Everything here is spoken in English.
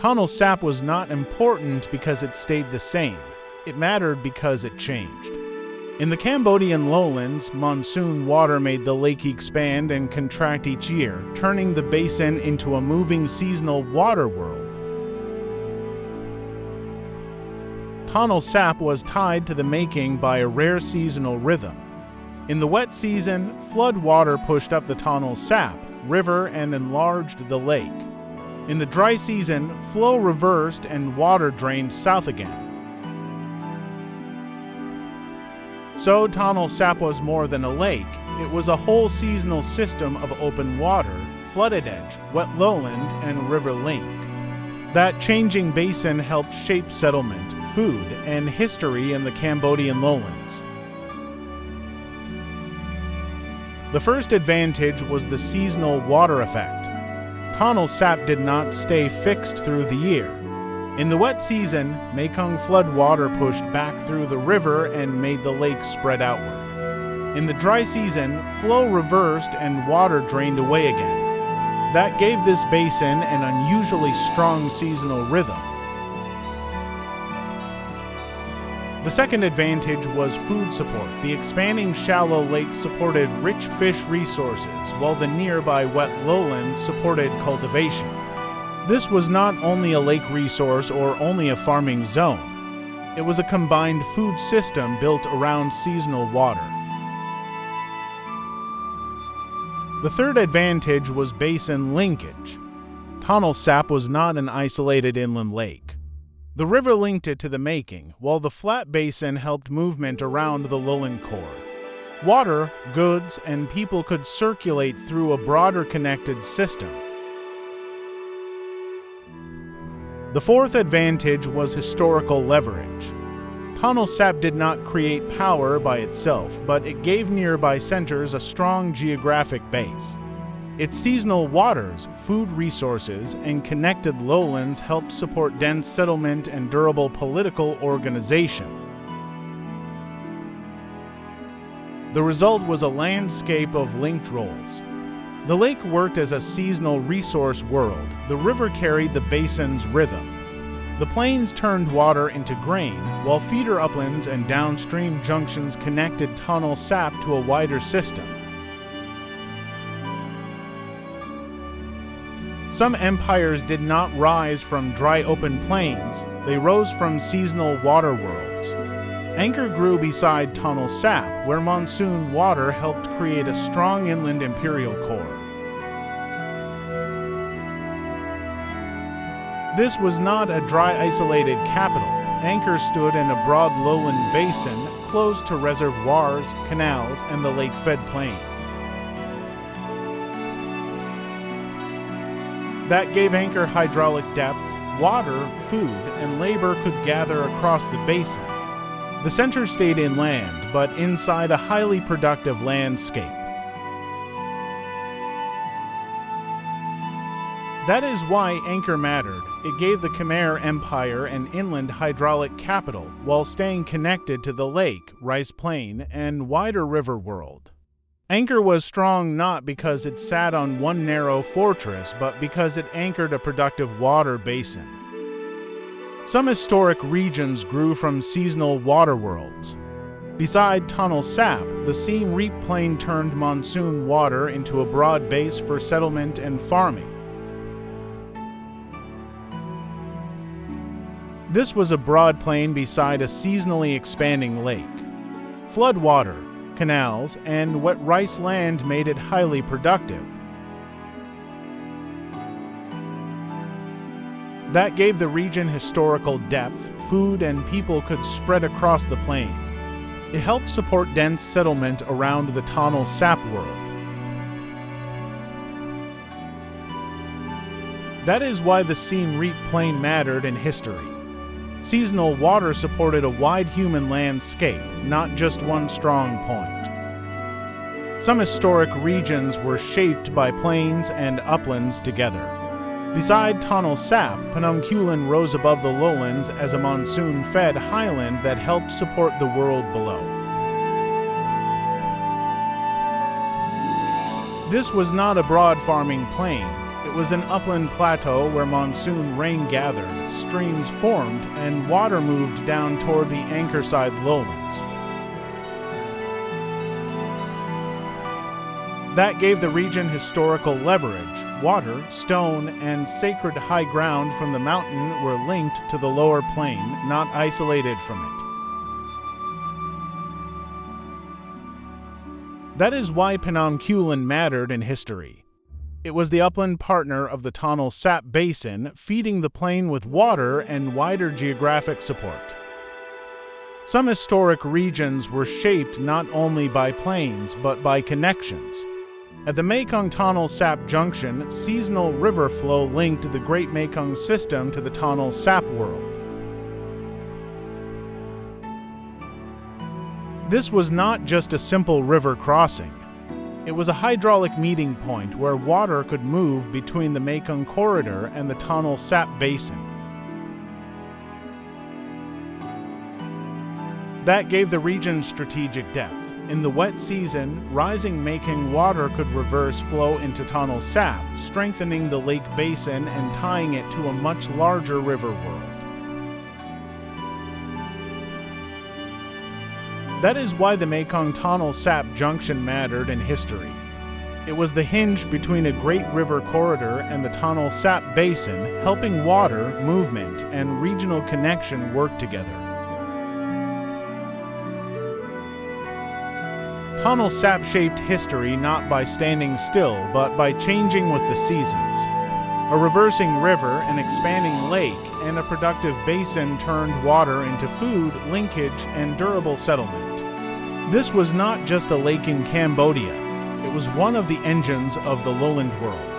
Tomle Sap was not important because it stayed the same. It mattered because it changed. In the Cambodian lowlands, monsoon water made the lake expand and contract each year, turning the basin into a moving seasonal water world. Tomle Sap was tied to the making by a rare seasonal rhythm. In the wet season, flood water pushed up the Tomle Sap river and enlarged the lake. In the dry season, flow reversed and water drained south again. So Tomle Sap was more than a lake. It was a whole seasonal system of open water, flooded edge, wet lowland, and river link. That changing basin helped shape settlement, food, and history in the Cambodian lowlands. The first advantage was the seasonal water effect. Tomle Sap did not stay fixed through the year. In the wet season, Mekong flood water pushed back through the river and made the lake spread outward. In the dry season, flow reversed and water drained away again. That gave this basin an unusually strong seasonal rhythm. The second advantage was food support. The expanding shallow lake supported rich fish resources, while the nearby wet lowlands supported cultivation. This was not only a lake resource or only a farming zone. It was a combined food system built around seasonal water. The third advantage was basin linkage. Tomle Sap was not an isolated inland lake. The river linked it to the making, while the flat basin helped movement around the lowland core. Water, goods, and people could circulate through a broader connected system. The fourth advantage was historical leverage. Tomle Sap did not create power by itself, but it gave nearby centers a strong geographic base. Its seasonal waters, food resources, and connected lowlands helped support dense settlement and durable political organization. The result was a landscape of linked roles. The lake worked as a seasonal resource world. The river carried the basin's rhythm. The plains turned water into grain, while feeder uplands and downstream junctions connected Tomle Sap to a wider system. Some empires did not rise from dry open plains, they rose from seasonal water worlds. Angkor grew beside Tomle Sap, where monsoon water helped create a strong inland imperial core. This was not a dry isolated capital. Angkor stood in a broad lowland basin, close to reservoirs, canals, and the lake-fed plain. That gave Angkor hydraulic depth, water, food, and labor could gather across the basin. The center stayed inland, but inside a highly productive landscape. That is why Angkor mattered. It gave the Khmer Empire an inland hydraulic capital, while staying connected to the lake, rice plain, and wider river world. Angkor was strong not because it sat on one narrow fortress, but because it anchored a productive water basin. Some historic regions grew from seasonal water worlds. Beside Tomle Sap, the Siem Reap Plain turned monsoon water into a broad base for settlement and farming. This was a broad plain beside a seasonally expanding lake. Flood water, canals, and wet rice land made it highly productive. That gave the region historical depth, food and people could spread across the plain. It helped support dense settlement around the Tomle Sap world. That is why the Siem Reap Plain mattered in history. Seasonal water supported a wide human landscape, not just one strong point. Some historic regions were shaped by plains and uplands together. Beside Tomle Sap, Phnom Kulen rose above the lowlands as a monsoon-fed highland that helped support the world below. This was not a broad farming plain. It It was an upland plateau where monsoon rain gathered, streams formed, and water moved down toward the Anchorside lowlands. That gave the region historical leverage. Water, stone, and sacred high ground from the mountain were linked to the lower plain, not isolated from it. That is why Penangkulan mattered in history. It was the upland partner of the Tomle Sap basin, feeding the plain with water and wider geographic support. Some historic regions were shaped not only by plains but by connections. At the Mekong-Tomle Sap junction, seasonal river flow linked the Great Mekong system to the Tomle Sap world. This was not just a simple river crossing. It was a hydraulic meeting point where water could move between the Mekong corridor and the Tomle Sap basin. That gave the region strategic depth. In the wet season, rising Mekong water could reverse flow into Tomle Sap, strengthening the lake basin and tying it to a much larger river world. That is why the Mekong-Tomle Sap junction mattered in history. It was the hinge between a great river corridor and the Tomle Sap basin, helping water, movement, and regional connection work together. Tomle Sap shaped history not by standing still, but by changing with the seasons. A reversing river, an expanding lake, and a productive basin turned water into food, linkage, and durable settlement. This was not just a lake in Cambodia. It was one of the engines of the lowland world.